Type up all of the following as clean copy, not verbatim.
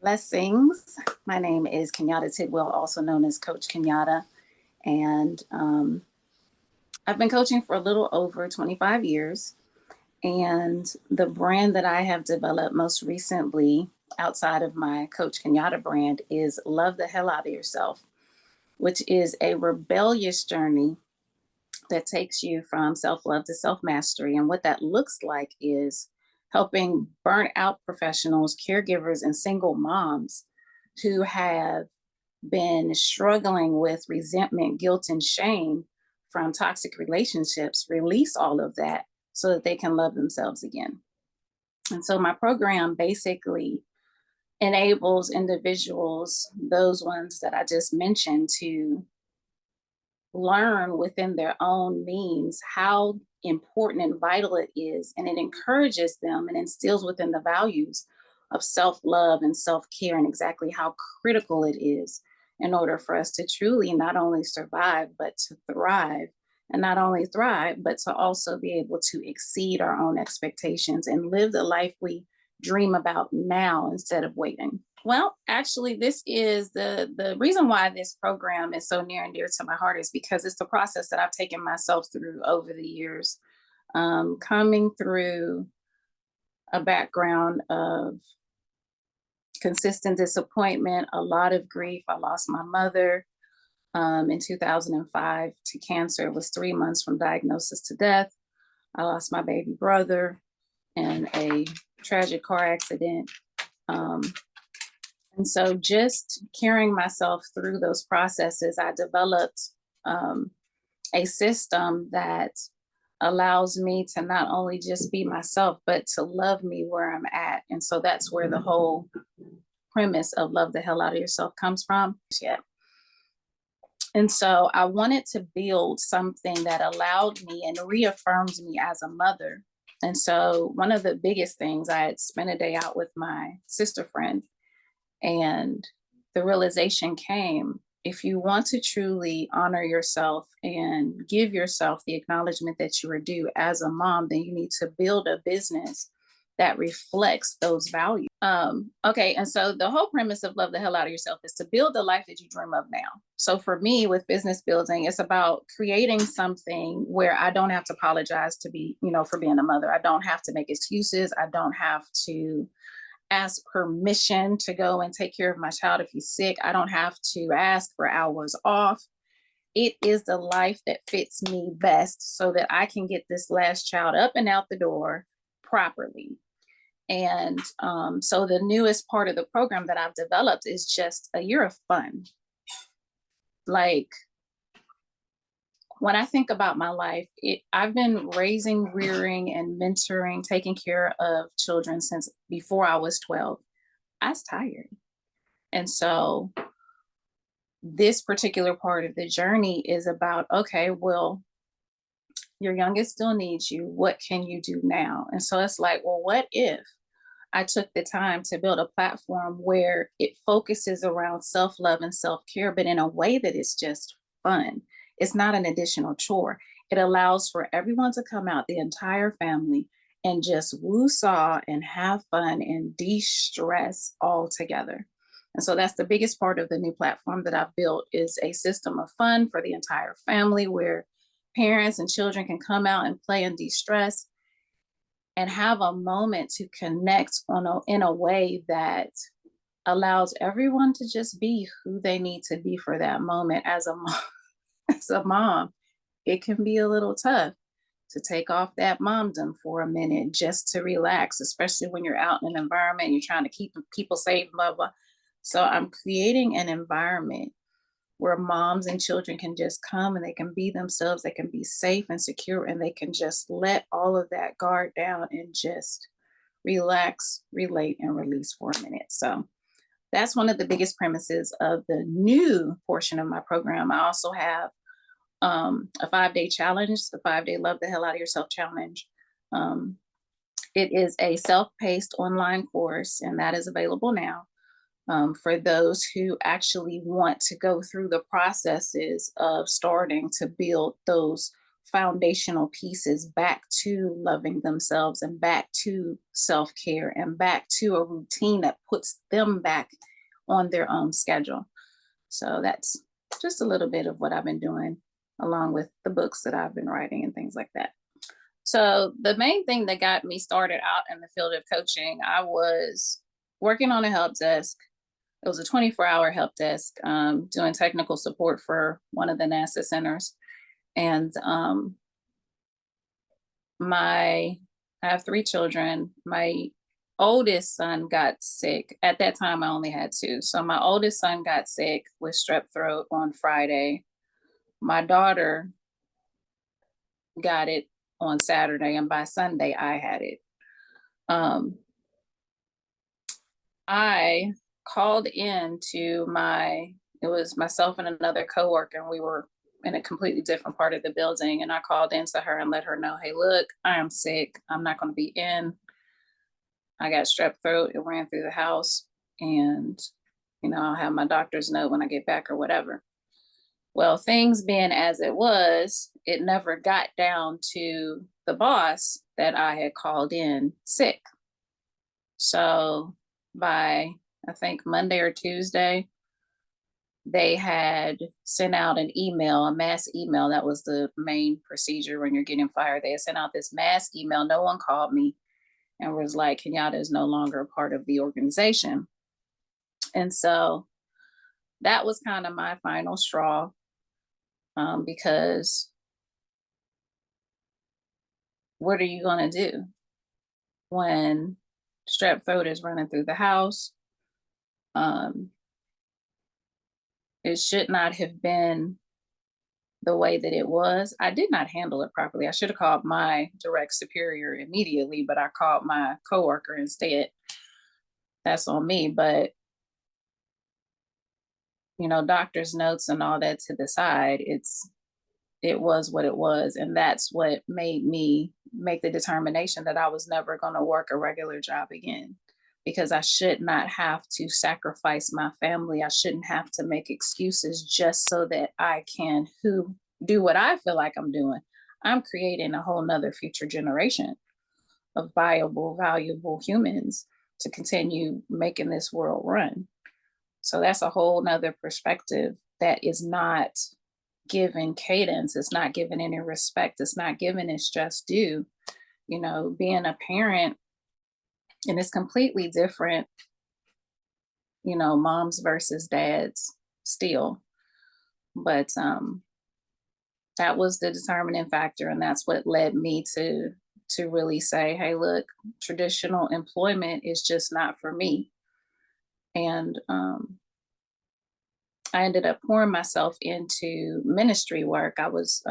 Blessings. My name is Kenyatte Tidwell, also known as Coach Kenyatta. And I've been coaching for a little over 25 years. And the brand that I have developed most recently outside of my Coach Kenyatta brand is Love the Hell Out of Yourself, which is a rebellious journey that takes you from self love to self mastery. And what that looks like is helping burnt out professionals, caregivers, and single moms who have been struggling with resentment, guilt, and shame from toxic relationships release all of that so that they can love themselves again. And so my program basically enables individuals, those ones that I just mentioned, to learn within their own means how important and vital it is. And it encourages them and instills within the values of self love and self care and exactly how critical it is in order for us to truly not only survive, but to thrive. And not only thrive, but to also be able to exceed our own expectations and live the life we dream about now instead of waiting. Well, actually, this is the reason why this program is so near and dear to my heart is because it's the process that I've taken myself through over the years, coming through a background of consistent disappointment, a lot of grief. I lost my mother in 2005 to cancer. It was 3 months from diagnosis to death. I lost my baby brother in a tragic car accident. Um, And so, just carrying myself through those processes, I developed a system that allows me to not only just be myself, but to love me where I'm at. And so, that's where the whole premise of Love the Hell Out of Yourself comes from. Yeah. And so, I wanted to build something that allowed me and reaffirms me as a mother. And so, one of the biggest things, I had spent a day out with my sister friend. And the realization came, if you want to truly honor yourself and give yourself the acknowledgement that you are due as a mom, then you need to build a business that reflects those values. Okay, and so the whole premise of Love the Hell Out of Yourself is to build the life that you dream of now. So for me, with business building, it's about creating something where I don't have to apologize to be, for being a mother. I don't have to make excuses. I don't have to ask permission to go and take care of my child if he's sick. I don't have to ask for hours off. It is the life that fits me best so that I can get this last child up and out the door properly. And so the newest part of the program that I've developed is just a year of fun. Like, when I think about my life, I've been raising, rearing, and mentoring, taking care of children since before I was 12. I was tired. And so this particular part of the journey is about, okay, well, your youngest still needs you. What can you do now? And so it's like, well, what if I took the time to build a platform where it focuses around self love and self care, but in a way that is just fun? It's not an additional chore. It allows for everyone to come out, the entire family, and just woo-saw and have fun and de stress all together. And so that's the biggest part of the new platform that I've built is a system of fun for the entire family where parents and children can come out and play and de stress and have a moment to connect in a way that allows everyone to just be who they need to be for that moment. As a mom, as a mom, it can be a little tough to take off that momdom for a minute just to relax, especially when you're out in an environment and you're trying to keep people safe, blah blah. So I'm creating an environment where moms and children can just come and they can be themselves, they can be safe and secure, and they can just let all of that guard down and just relax, relate, and release for a minute. So that's one of the biggest premises of the new portion of my program. I also have a 5-day challenge, the 5-day Love the Hell Out of Yourself challenge. It is a self-paced online course, and that is available now for those who actually want to go through the processes of starting to build those foundational pieces back to loving themselves and back to self-care and back to a routine that puts them back on their own schedule. So that's just a little bit of what I've been doing, along with the books that I've been writing and things like that. So the main thing that got me started out in the field of coaching, I was working on a help desk. It was a 24-hour help desk, doing technical support for one of the NASA centers. And my I have three children. My oldest son got sick. At that time, I only had two. So my oldest son got sick with strep throat on Friday. My daughter got it on Saturday, and by Sunday, I had it. Um, I called in to it was myself and another coworker, and we were in a completely different part of the building. And I called into her and let her know, hey, look, I am sick. I'm not going to be in. I got strep throat. It ran through the house. And, I'll have my doctor's note when I get back or whatever. Well, things being as it was, it never got down to the boss that I had called in sick. So by, I think, Monday or Tuesday, they had sent out an email, a mass email. That was the main procedure when you're getting fired. They had sent out this mass email. No one called me and was like, Kenyatte is no longer a part of the organization. And so that was kind of my final straw, because what are you going to do when strep throat is running through the house? It should not have been the way that it was. I did not handle it properly. I should have called my direct superior immediately, but I called my coworker instead. That's on me. But, doctor's notes and all that to the side, it was what it was. And that's what made me make the determination that I was never going to work a regular job again, because I should not have to sacrifice my family. I shouldn't have to make excuses just so that I can do what I feel like I'm doing. I'm creating a whole nother future generation of viable, valuable humans to continue making this world run. So that's a whole nother perspective that is not given cadence. It's not given any respect. It's not given its just due. Being a parent, and it's completely different, moms versus dads still. But that was the determining factor. And that's what led me to really say, hey, look, traditional employment is just not for me. And I ended up pouring myself into ministry work. I was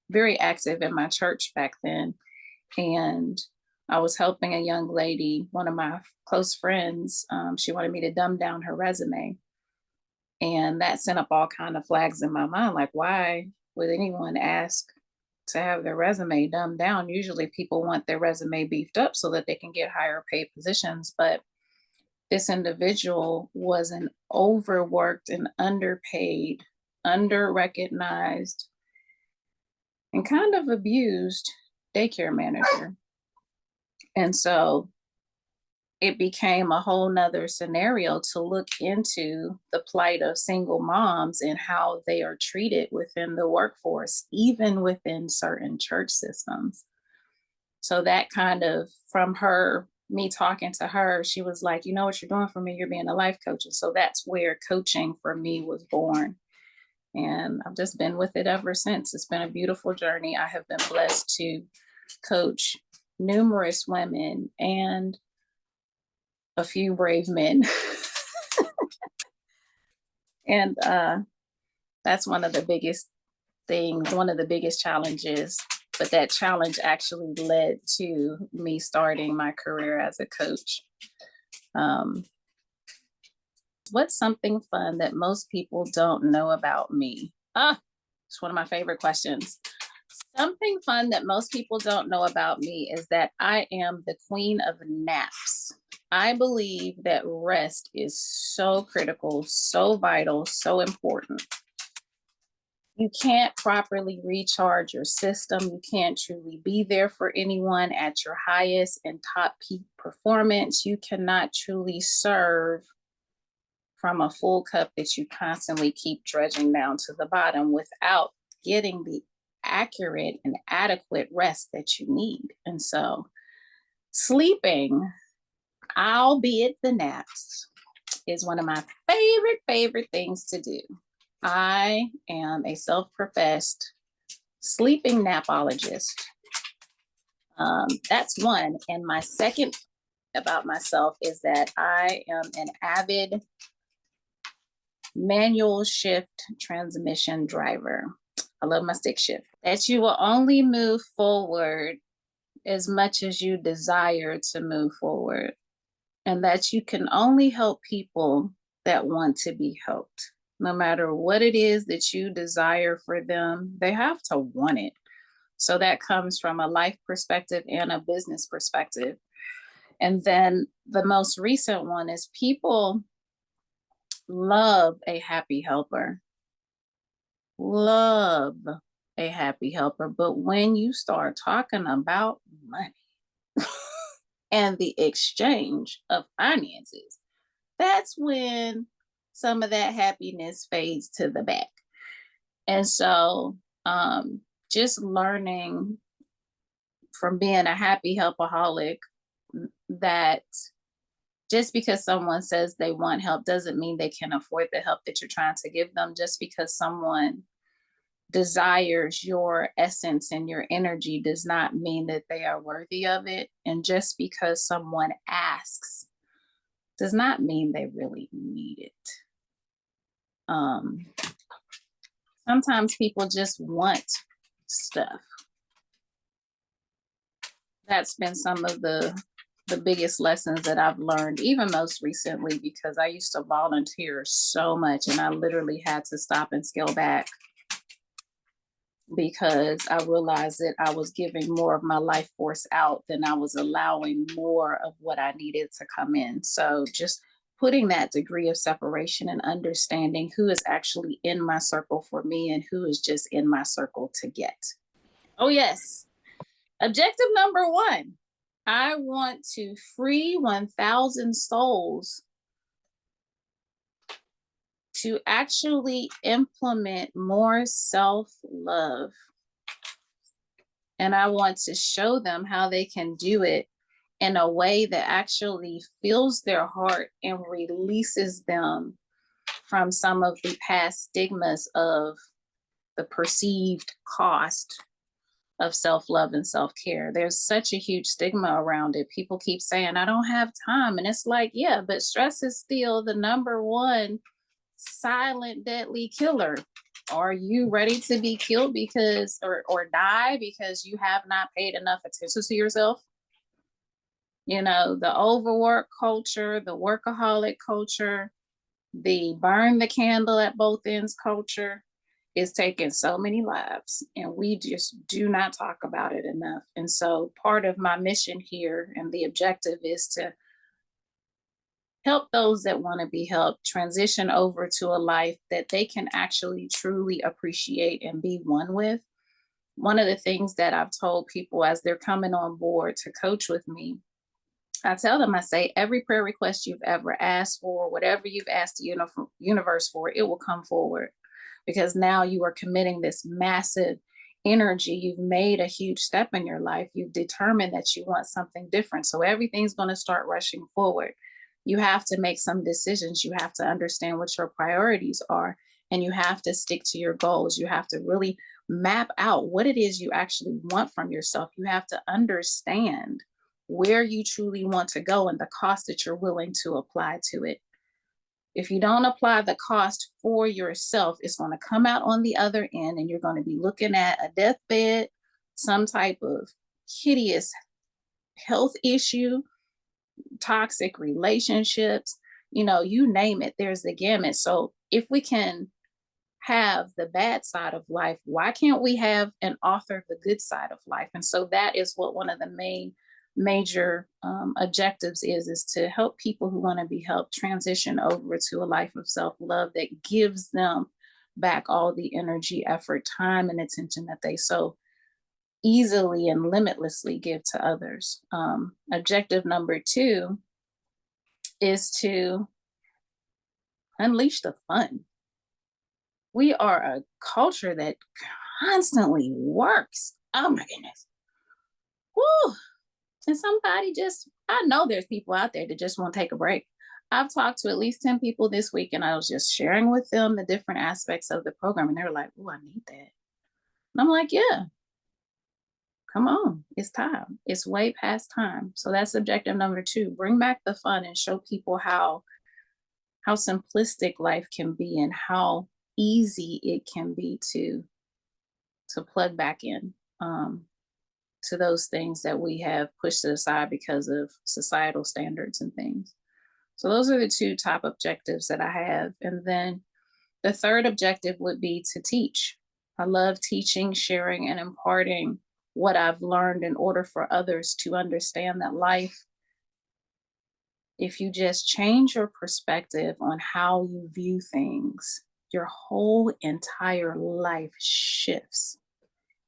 very active in my church back then. And I was helping a young lady, one of my close friends. She wanted me to dumb down her resume. And that sent up all kind of flags in my mind. Like, why would anyone ask to have their resume dumbed down? Usually people want their resume beefed up so that they can get higher paid positions. But this individual was an overworked and underpaid, underrecognized, and kind of abused daycare manager. And so it became a whole nother scenario to look into the plight of single moms and how they are treated within the workforce, even within certain church systems. So that kind of, from me talking to her, she was like, you know what you're doing for me? You're being a life coach. And so that's where coaching for me was born. And I've just been with it ever since. It's been a beautiful journey. I have been blessed to coach numerous women and a few brave men. And that's one of the biggest things, one of the biggest challenges. But that challenge actually led to me starting my career as a coach. What's something fun that most people don't know about me? It's one of my favorite questions. Something fun that most people don't know about me is that I am the queen of naps. I believe that rest is so critical, so vital, so important. You can't properly recharge your system. You can't truly be there for anyone at your highest and top peak performance. You cannot truly serve from a full cup that you constantly keep dredging down to the bottom without getting the accurate and adequate rest that you need. And so, sleeping, albeit the naps, is one of my favorite things to do. I am a self-professed sleeping napologist. That's one. And my second about myself is that I am an avid manual shift transmission driver. I love my stick shift. That you will only move forward as much as you desire to move forward, and that you can only help people that want to be helped. No matter what it is that you desire for them, they have to want it. So that comes from a life perspective and a business perspective. And then the most recent one is people love a happy helper. Love a happy helper. But when you start talking about money and the exchange of finances, that's when some of that happiness fades to the back. And so, just learning from being a happy helpaholic that just because someone says they want help doesn't mean they can afford the help that you're trying to give them. Just because someone desires your essence and your energy does not mean that they are worthy of it. And just because someone asks does not mean they really need it. Sometimes people just want stuff. That's been some of the biggest lessons that I've learned, even most recently, because I used to volunteer so much and I literally had to stop and scale back because I realized that I was giving more of my life force out than I was allowing more of what I needed to come in. So just putting that degree of separation and understanding who is actually in my circle for me and who is just in my circle to get. Oh, yes. Objective number one, I want to free 1,000 souls to actually implement more self-love. And I want to show them how they can do it in a way that actually fills their heart and releases them from some of the past stigmas of the perceived cost of self-love and self-care. There's such a huge stigma around it. People keep saying, I don't have time. And it's like, yeah, but stress is still the number one silent deadly killer. Are you ready to be killed because or die because you have not paid enough attention to yourself? You know, the overwork culture, the workaholic culture, the burn the candle at both ends culture is taking so many lives, and we just do not talk about it enough. And so part of my mission here and the objective is to help those that want to be helped transition over to a life that they can actually truly appreciate and be one with. One of the things that I've told people as they're coming on board to coach with me, I tell them, I say, every prayer request you've ever asked for, whatever you've asked the universe for, it will come forward, because now you are committing this massive energy. You've made a huge step in your life. You've determined that you want something different. So everything's going to start rushing forward. You have to make some decisions. You have to understand what your priorities are, and you have to stick to your goals. You have to really map out what it is you actually want from yourself. You have to understand where you truly want to go and the cost that you're willing to apply to it. If you don't apply the cost for yourself, it's going to come out on the other end and you're going to be looking at a deathbed, some type of hideous health issue, toxic relationships, you know, you name it, there's the gamut. So if we can have the bad side of life, why can't we have and author the good side of life? And so that is what one of the major objectives is to help people who want to be helped transition over to a life of self-love that gives them back all the energy, effort, time, and attention that they so easily and limitlessly give to others. Objective number two is to unleash the fun. We are a culture that constantly works. Oh my goodness. Woo. And somebody just, I know there's people out there that just want to take a break. I've talked to at least 10 people this week, and I was just sharing with them the different aspects of the program. And they were like, oh, I need that. And I'm like, yeah, come on. It's time. It's way past time. So that's objective number two. Bring back the fun and show people how simplistic life can be and how easy it can be to plug back in to those things that we have pushed aside because of societal standards and things. So those are the two top objectives that I have. And then the third objective would be to teach. I love teaching, sharing, and imparting what I've learned in order for others to understand that life, if you just change your perspective on how you view things, your whole entire life shifts.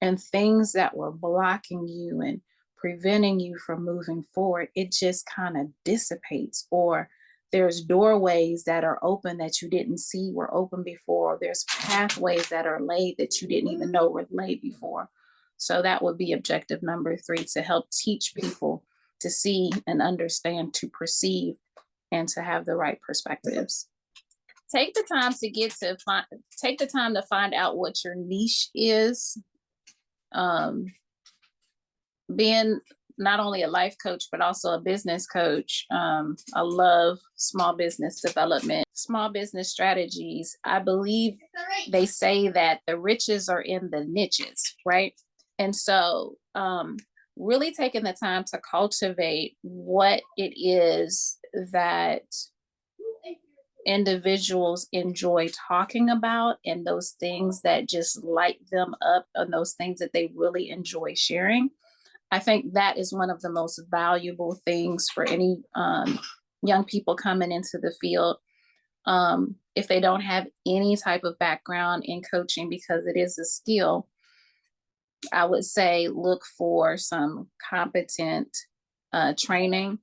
And things that were blocking you and preventing you from moving forward, it just kind of dissipates. Or there's doorways that are open that you didn't see were open before. Or there's pathways that are laid that you didn't even know were laid before. So that would be objective number three, to help teach people to see and understand, to perceive, and to have the right perspectives. Take the time to take the time to find out what your niche is. Being not only a life coach, but also a business coach. I love small business development, small business strategies. I believe they say that the riches are in the niches, right? And so, really taking the time to cultivate what it is that individuals enjoy talking about, and those things that just light them up, and those things that they really enjoy sharing. I think that is one of the most valuable things for any young people coming into the field. If they don't have any type of background in coaching, because it is a skill, I would say look for some competent training.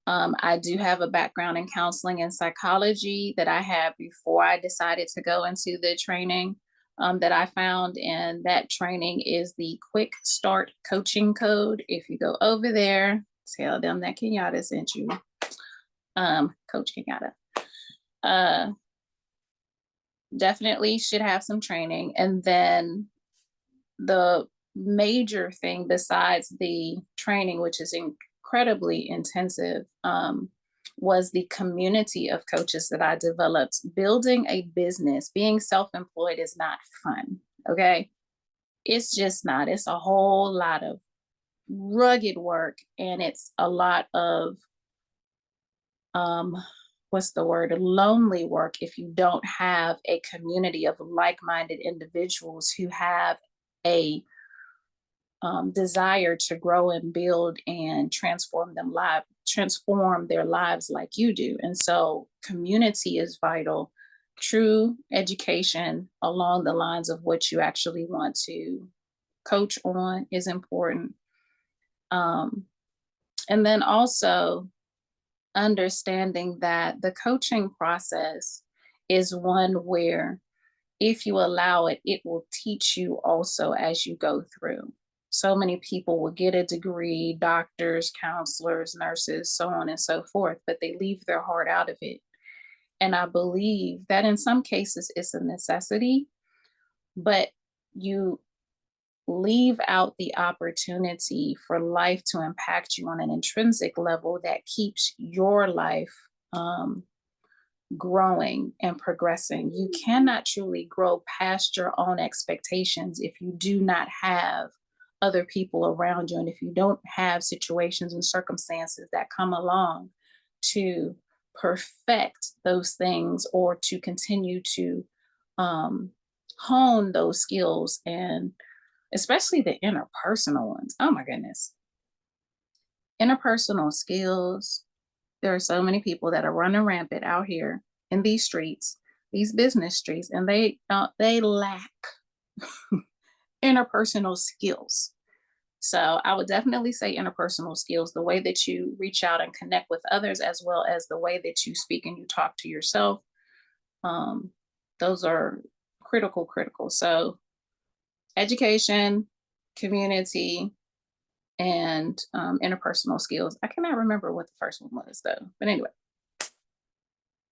I do have a background in counseling and psychology that I had before I decided to go into the training that I found. And that training is the Quick Start Coaching Code. If you go over there, tell them that Kenyatte sent you, Coach Kenyatte. Definitely should have some training. And then the major thing besides the training, which is incredibly intensive, was the community of coaches that I developed. Building a business, being self-employed is not fun, okay? It's just not. It's a whole lot of rugged work, and it's a lot of, what's the word, lonely work if you don't have a community of like-minded individuals who have a desire to grow and build and transform their lives like you do. And so community is vital. True education along the lines of what you actually want to coach on is important. And then also understanding that the coaching process is one where, if you allow it, it will teach you also as you go through. So many people will get a degree, doctors, counselors, nurses, so on and so forth, but they leave their heart out of it. And I believe that in some cases it's a necessity, but you leave out the opportunity for life to impact you on an intrinsic level that keeps your life growing and progressing. You cannot truly grow past your own expectations if you do not have other people around you, and if you don't have situations and circumstances that come along to perfect those things, or to continue to hone those skills, and especially the interpersonal ones. Oh my goodness. Interpersonal skills. There are so many people that are running rampant out here in these streets these business streets, and they lack interpersonal skills. So I would definitely say interpersonal skills, the way that you reach out and connect with others, as well as the way that you speak and you talk to yourself. Um, those are critical. So education, community, and interpersonal skills. I cannot remember what the first one was though. But anyway,